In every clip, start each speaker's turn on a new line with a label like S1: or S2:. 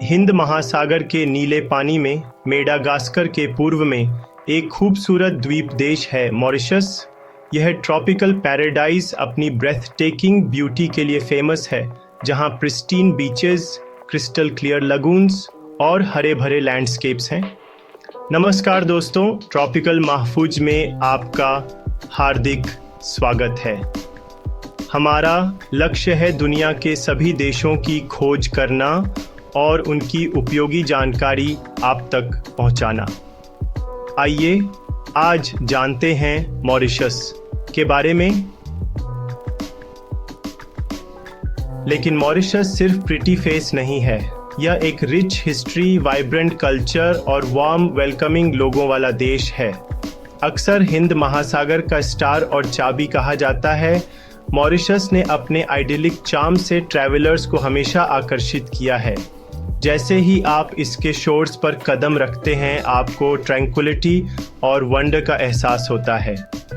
S1: हिंद महासागर के नीले पानी में मेडागास्कर के पूर्व में एक खूबसूरत द्वीप देश है मॉरिशस। यह ट्रॉपिकल पैराडाइज अपनी ब्रेथ टेकिंग ब्यूटी के लिए फेमस है, जहां pristine beaches, crystal clear lagoons और हरे भरे लैंडस्केप्स हैं। नमस्कार दोस्तों, ट्रॉपिकल महफूज में आपका हार्दिक स्वागत है। हमारा लक्ष्य है दुनिया के सभी देशों की खोज करना और उनकी उपयोगी जानकारी आप तक पहुंचाना। आइए आज जानते हैं मॉरिशस के बारे में। लेकिन मॉरिशस सिर्फ प्रिटी फेस नहीं है, यह एक रिच हिस्ट्री, वाइब्रेंट कल्चर और वार्म वेलकमिंग लोगों वाला देश है। अक्सर हिंद महासागर का स्टार और चाबी कहा जाता है। मॉरिशस ने अपने आइडिलिक चार्म से ट्रैवलर्स को हमेशा आकर्षित किया है। जैसे ही आप इसके शोर्स पर कदम रखते हैं, आपको ट्रैंक्विलिटी और वंडर का एहसास होता है।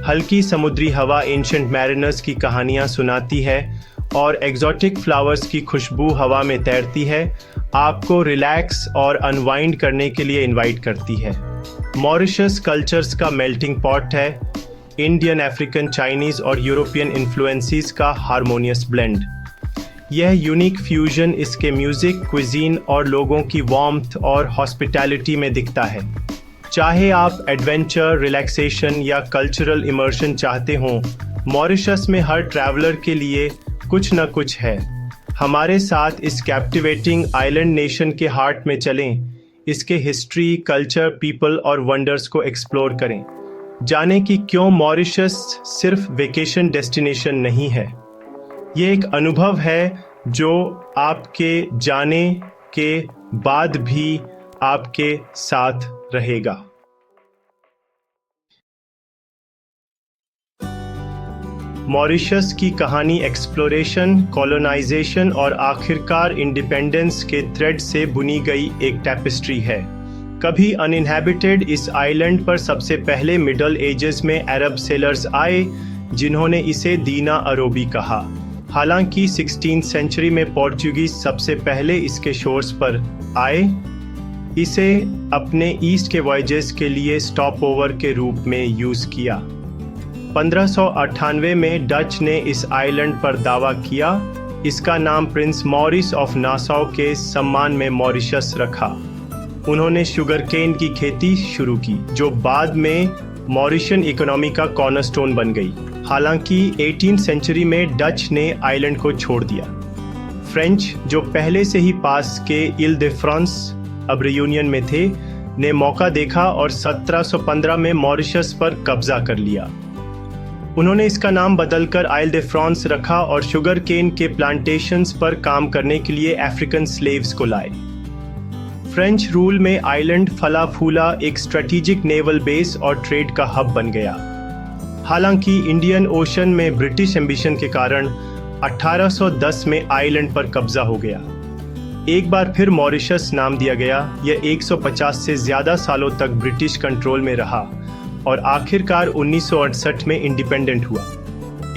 S1: हल्की समुद्री हवा एंशिएंट मैरिनर्स की कहानियां सुनाती है और एग्जॉटिक फ्लावर्स की खुशबू हवा में तैरती है, आपको रिलैक्स और अनवाइंड करने के लिए इनवाइट करती है। मॉरिशस कल्चर्स का मेल्टिंग पॉट है, इंडियन, अफ्रीकन, चाइनीज और यूरोपियन इन्फ्लुएंसेस का हार्मोनियस ब्लेंड। यह यूनिक फ्यूजन इसके म्यूजिक, क्विजीन और लोगों की वार्मथ और हॉस्पिटैलिटी में दिखता है। चाहे आप एडवेंचर, रिलैक्सेशन या कल्चरल इमर्शन चाहते हों, मॉरिशस में हर ट्रैवलर के लिए कुछ न कुछ है। हमारे साथ इस कैप्टिवेटिंग आइलैंड नेशन के हार्ट में चलें, इसके हिस्ट्री, कल्चर, पीपल और वंडर्स को एक्सप्लोर करें। जाने कि क्यों मॉरिशस सिर्फ वेकेशन डेस्टिनेशन नहीं है। ये एक अनुभव है जो आपके जाने के बाद भी आपके साथ रहेगा। मॉरिशस की कहानी एक्सप्लोरेशन, कॉलोनाइजेशन और आखिरकार इंडिपेंडेंस के थ्रेड से बुनी गई एक टैपेस्ट्री है। कभी अनइनहैबिटेड इस आइलैंड पर सबसे पहले मिडल एजेस में अरब सेलर्स आए, जिन्होंने इसे दीना अरोबी कहा। हालांकि 16th सेंचुरी में पोर्चुगीज सबसे पहले इसके शोर्स पर आए, इसे अपने ईस्ट के वॉयजेस के लिए स्टॉप ओवर के रूप में यूज किया। 1598 में डच ने इस आइलैंड पर दावा किया। इसका नाम प्रिंस मॉरिस ऑफ नासाउ के सम्मान में मॉरिशस रखा। उन्होंने शुगर केन की खेती शुरू की, जो बाद में मॉरिशियन इकोनॉमी का कॉर्नरस्टोन बन गई। हालांकि 18th सेंचुरी में डच ने आइलैंड को छोड़ दिया। फ्रेंच, जो पहले से ही पास के इल दे फ्रांस, अब रियूनियन में थे, ने मौका देखा और 1715 में मॉरिशस पर कब्जा कर लिया। उन्होंने इसका नाम बदलकर आइल दे फ्रांस रखा और शुगर केन के प्लांटेशंस पर काम करने के लिए अफ्रीकन स्लेव्स को लाए। फ्रेंच रूल में आइलैंड फला फूला एक स्ट्रेटेजिक नेवल बेस और ट्रेड का हब बन गया। हालांकि इंडियन ओशन में ब्रिटिश एम्बिशन के कारण 1810 में आइलैंड पर कब्जा हो गया। एक बार फिर मॉरिशस नाम दिया गया। यह 150 से ज्यादा सालों तक ब्रिटिश कंट्रोल में रहा और आखिरकार 1968 में इंडिपेंडेंट हुआ।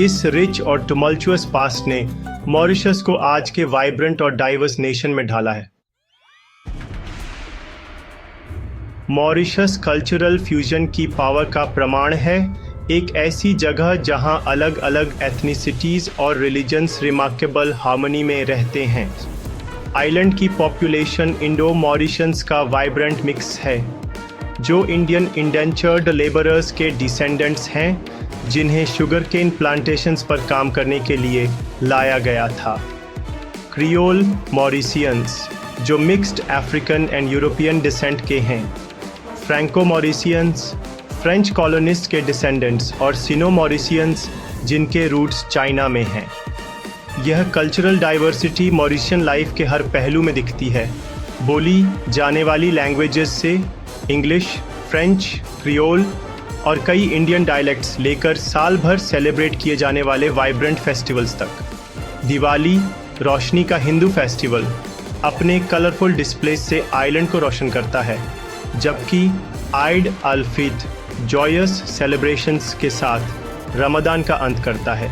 S1: इस रिच और टुमल्चुअस पास्ट ने मॉरिशस को आज के वाइब्रेंट और डाइवर्स नेशन में ढाला है। मॉरिशस कल्चरल फ्यूजन की पावर का प्रमाण है, एक ऐसी जगह जहां अलग अलग एथनिसिटीज और रिलीजन्स रिमार्केबल हार्मनी में रहते हैं। आइलैंड की पॉपुलेशन इंडो मॉरिशंस का वाइब्रेंट मिक्स है, जो इंडियन इंडेंचर्ड लेबरर्स के डिसेंडेंट्स हैं, जिन्हें शुगर केन प्लांटेशंस पर काम करने के लिए लाया गया था। क्रियोल मॉरिशियंस, जो mixed African and European descent के हैं। फ्रैंको मॉरिशियंस, फ्रेंच कॉलोनिस्ट के डिसेंडेंट्स और सिनो मॉरिशियंस, जिनके रूट्स चाइना में हैं। यह कल्चरल डाइवर्सिटी मॉरिशियन लाइफ के हर पहलू में दिखती है। बोली जाने वाली लैंग्वेजेस से इंग्लिश, फ्रेंच, क्रियोल और कई इंडियन डायलेक्ट्स लेकर साल भर सेलिब्रेट किए जाने वाले वाइब्रेंट फेस्टिवल्स तक। दिवाली, रोशनी का हिंदू फेस्टिवल, अपने कलरफुल डिस्प्ले से आइलैंड को रोशन करता है, जबकि आइड अल फित्र जॉयस सेलिब्रेशंस के साथ रमदान का अंत करता है।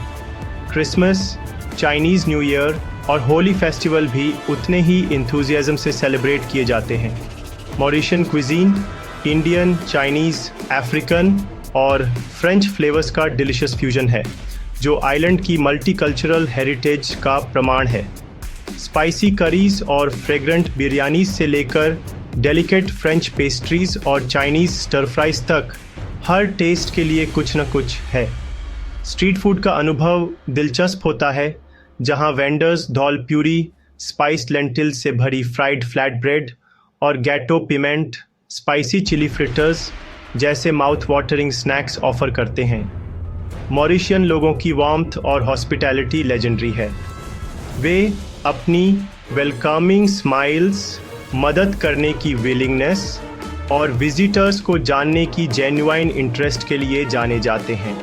S1: क्रिसमस, चाइनीज़ न्यू ईयर और होली फेस्टिवल भी उतने ही इंथुजियाज्म से सेलिब्रेट किए जाते हैं। Mauritian cuisine Indian, Chinese, African और फ्रेंच फ्लेवर्स का डिलिशियस फ्यूजन है जो आइलैंड की मल्टीकल्चरल हेरिटेज का प्रमाण है। स्पाइसी करीज और फ्रेग्रेंट बिरयानी से लेकर डेलिकेट फ्रेंच पेस्ट्रीज और चाइनीज़ स्टर फ्राइज तक हर टेस्ट के लिए कुछ न कुछ है। स्ट्रीट फूड का अनुभव दिलचस्प होता है जहां वेंडर्स धौल प्यूरी, स्पाइस्ड लेंटिल से भरी फ्राइड फ्लैट ब्रेड और गैटो पिमेंट स्पाइसी चिली फ्रिटर्स जैसे माउथ वाटरिंग स्नैक्स ऑफर करते हैं। मॉरिशियन लोगों की वार्मथ और हॉस्पिटैलिटी लेजेंडरी है। वे अपनी वेलकमिंग स्माइल्स, मदद करने की विलिंगनेस और विजिटर्स को जानने की जेन्युइन इंटरेस्ट के लिए जाने जाते हैं।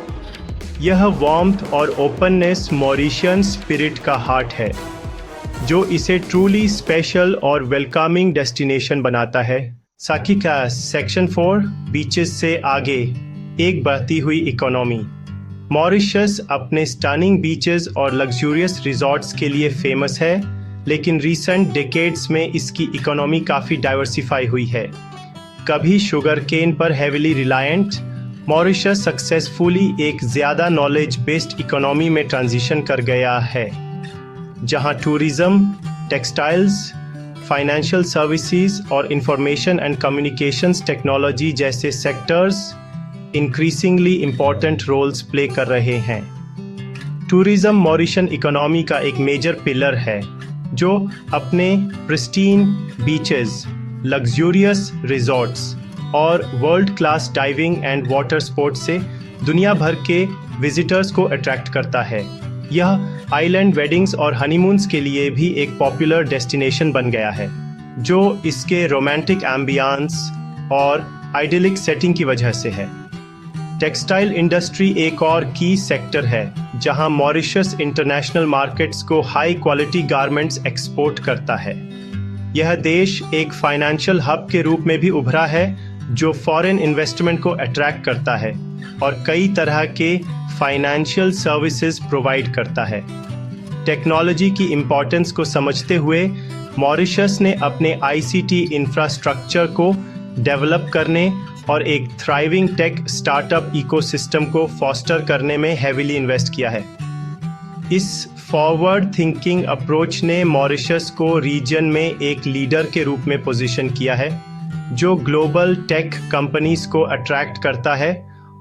S1: यह वार्मथ और ओपननेस मॉरिशियन स्पिरिट का हार्ट है जो इसे ट्रूली स्पेशल और वेलकमिंग डेस्टिनेशन बनाता है। साकी का सेक्शन 4 बीचेस से आगे एक बढ़ती हुई इकोनॉमी। मॉरिशस अपने स्टनिंग बीचेस और लग्जूरियस रिजॉर्ट्स के लिए फेमस है, लेकिन रीसेंट डेकेड्स में इसकी इकोनॉमी काफ़ी डाइवर्सिफाई हुई है। कभी शुगर केन पर हेविली रिलायंट, मॉरिशस सक्सेसफुली एक ज़्यादा नॉलेज बेस्ड इकोनॉमी में ट्रांजिशन कर गया है, जहां टूरिज़्म, टेक्सटाइल्स, फाइनेंशियल सर्विसेज और इंफॉर्मेशन एंड कम्युनिकेशंस टेक्नोलॉजी जैसे sectors increasingly important roles play कर रहे हैं। टूरिज़्म मॉरिशन इकोनॉमी का एक मेजर पिलर है जो अपने प्रिस्टीन बीचेस, लग्जूरियस रिजॉर्ट्स और world class diving and water sports से दुनिया भर के विजिटर्स को अट्रैक्ट करता है। यह आइलैंड वेडिंग्स और हनीमून्स के लिए भी एक पॉपुलर डेस्टिनेशन बन गया है, जो इसके रोमांटिक एम्बियंस और आइडिलिक सेटिंग की वजह से है। टेक्सटाइल इंडस्ट्री एक और की सेक्टर है जहां मॉरिशस इंटरनेशनल मार्केट्स को हाई क्वालिटी गारमेंट्स एक्सपोर्ट करता है। यह देश एक फाइनेंशियल हब के रूप में भी उभरा है जो फॉरेन इन्वेस्टमेंट को अट्रैक्ट करता है और कई तरह के फाइनेंशियल सर्विसेज प्रोवाइड करता है। टेक्नोलॉजी की इम्पोर्टेंस को समझते हुए मॉरिशस ने अपने आईसीटी इंफ्रास्ट्रक्चर को डेवलप करने और एक थ्राइविंग टेक स्टार्टअप इकोसिस्टम को फॉस्टर करने में हेविली इन्वेस्ट किया है। इस फॉरवर्ड थिंकिंग अप्रोच ने मॉरिशस को रीजन में एक लीडर के रूप में पोजीशन किया है जो ग्लोबल टेक कंपनीज को अट्रैक्ट करता है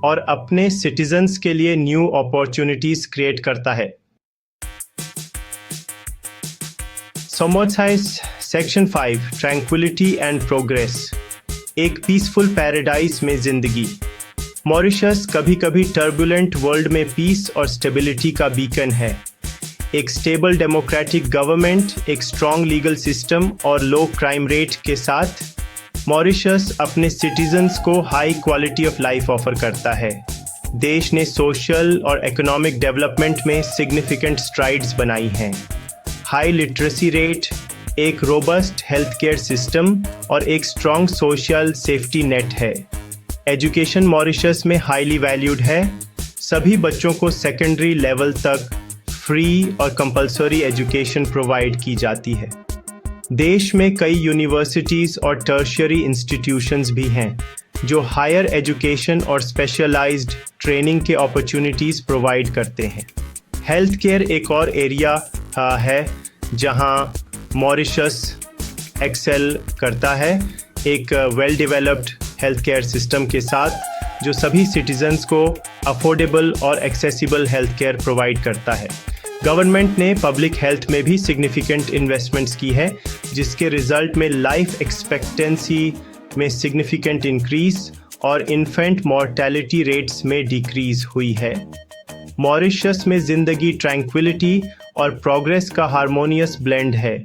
S1: और अपने सिटीजन्स के लिए न्यू अपॉर्चुनिटीज क्रिएट करता है। सोमोत्साइस सेक्शन 5 ट्रैंक्विलिटी एंड प्रोग्रेस। एक पीसफुल पैराडाइज में जिंदगी। मॉरिशस कभी कभी टर्बुलेंट वर्ल्ड में पीस और स्टेबिलिटी का बीकन है। एक स्टेबल डेमोक्रेटिक गवर्नमेंट, एक स्ट्रॉन्ग लीगल सिस्टम और लो क्राइम रेट के साथ मॉरिशस अपने सिटीजन्स को high quality of life offer करता है। देश ने सोशल और इकोनॉमिक डेवलपमेंट में सिग्निफिकेंट स्ट्राइड्स बनाई हैं। हाई लिटरेसी रेट, एक रोबस्ट हेल्थ केयर सिस्टम और एक स्ट्रॉन्ग सोशल सेफ्टी नेट है। एजुकेशन मॉरिशस में हाईली वैल्यूड है। सभी बच्चों को सेकेंडरी लेवल तक फ्री और कंपलसरी एजुकेशन प्रोवाइड की जाती है। देश में कई यूनिवर्सिटीज़ और टर्शियरी इंस्टीट्यूशंस भी हैं जो हायर एजुकेशन और स्पेशलाइज्ड ट्रेनिंग के अपॉर्चुनिटीज़ प्रोवाइड करते हैं। हेल्थ केयर एक और एरिया है जहां मॉरिशस एक्सेल करता है, एक well developed health care system के साथ जो सभी सिटीजन्स को अफोर्डेबल और एक्सेसिबल हेल्थ केयर प्रोवाइड करता है। गवर्नमेंट ने पब्लिक हेल्थ में भी सिग्निफिकेंट इन्वेस्टमेंट्स की है जिसके रिजल्ट में लाइफ एक्सपेक्टेंसी में सिग्निफिकेंट इंक्रीज और इन्फेंट मॉर्टेलिटी रेट्स में डिक्रीज हुई है। मॉरिशस में ज़िंदगी ट्रैंक्विलिटी और प्रोग्रेस का हार्मोनियस ब्लेंड है।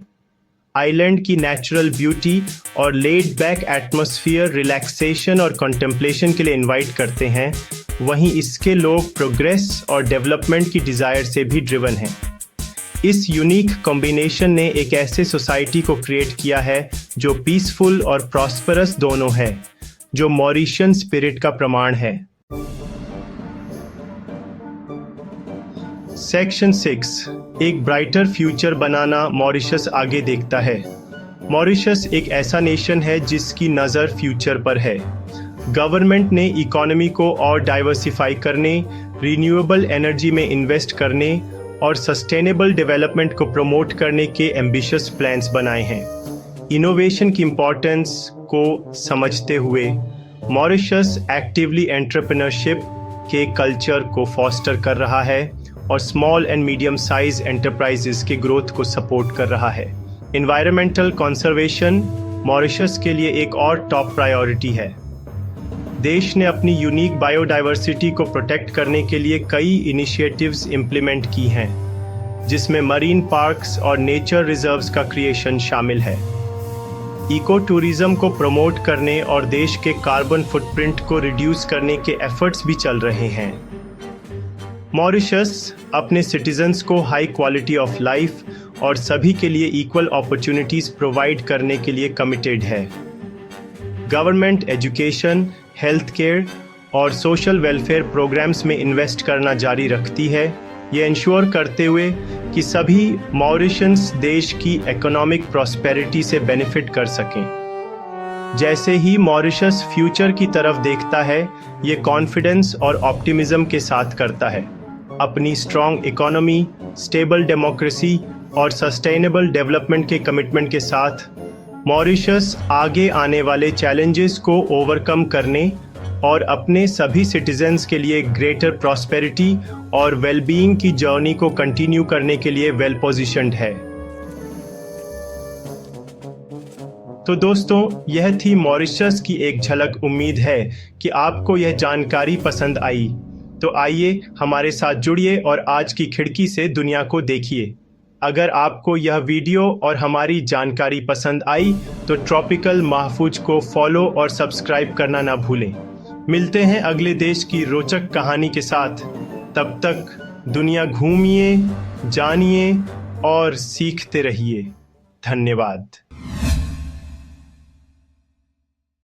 S1: आइलैंड की नेचुरल ब्यूटी और लेड बैक एटमॉस्फेयर रिलैक्सेशन और कंटेम्पलेशन के लिए इनवाइट करते हैं, वहीं इसके लोग प्रोग्रेस और डेवलपमेंट की डिज़ायर से भी ड्रिवन हैं। इस यूनिक कॉम्बिनेशन ने एक ऐसे सोसाइटी को क्रिएट किया है जो पीसफुल और प्रॉस्परस दोनों है, जो मॉरिशियन स्पिरिट का प्रमाण है। सेक्शन 6 एक ब्राइटर फ्यूचर बनाना मॉरिशस आगे देखता है। मॉरिशस एक ऐसा नेशन है जिसकी नज़र फ्यूचर पर है। गवर्नमेंट ने इकोनॉमी को और डाइवर्सिफाई करने, रिन्यूएबल एनर्जी में इन्वेस्ट करने और सस्टेनेबल डेवलपमेंट को प्रमोट करने के एम्बिशियस प्लान्स बनाए हैं। इनोवेशन की इम्पोर्टेंस को समझते हुए मॉरिशस एक्टिवली एंटरप्रेन्योरशिप के कल्चर को फॉस्टर कर रहा है और small and medium size enterprises के ग्रोथ को सपोर्ट कर रहा है। एनवायरमेंटल कंजर्वेशन मॉरिशस के लिए एक और टॉप प्रायोरिटी है। देश ने अपनी यूनिक बायोडाइवर्सिटी को प्रोटेक्ट करने के लिए कई इनिशिएटिव्स इम्प्लीमेंट की हैं, जिसमें मरीन पार्क्स और नेचर रिजर्व्स का क्रिएशन शामिल है। इको टूरिज्म को प्रमोट करने और देश के कार्बन फुटप्रिंट को रिड्यूस करने के एफर्ट्स भी चल रहे हैं। मॉरिशस अपने सिटीजन्स को हाई क्वालिटी ऑफ लाइफ और सभी के लिए इक्वल अपॉर्चुनिटीज प्रोवाइड करने के लिए कमिटेड है। गवर्नमेंट एजुकेशन, हेल्थ केयर और सोशल वेलफेयर प्रोग्राम्स में इन्वेस्ट करना जारी रखती है, ये इंश्योर करते हुए कि सभी मॉरिशस देश की इकोनॉमिक प्रॉस्पेरिटी से बेनिफिट कर सकें। जैसे ही मॉरिशस फ्यूचर की तरफ देखता है, ये कॉन्फिडेंस और ऑप्टिमिज्म के साथ करता है। अपनी स्ट्रॉन्ग इकोनॉमी, स्टेबल डेमोक्रेसी और सस्टेनेबल डेवलपमेंट के कमिटमेंट के साथ मॉरिशस आगे आने वाले चैलेंजेस को ओवरकम करने और अपने सभी सिटीजन्स के लिए ग्रेटर प्रॉस्पेरिटी और वेलबीइंग की जर्नी को कंटिन्यू करने के लिए वेल पोजीशन्ड है। तो दोस्तों, यह थी मॉरिशस की एक झलक। उम्मीद है कि आपको यह जानकारी पसंद आई। तो आइए हमारे साथ जुड़िए और आज की खिड़की से दुनिया को देखिए। अगर आपको यह वीडियो और हमारी जानकारी पसंद आई तो ट्रॉपिकल महफूज को फॉलो और सब्सक्राइब करना ना भूलें। मिलते हैं अगले देश की रोचक कहानी के साथ। तब तक दुनिया घूमिए, जानिए और सीखते रहिए। धन्यवाद।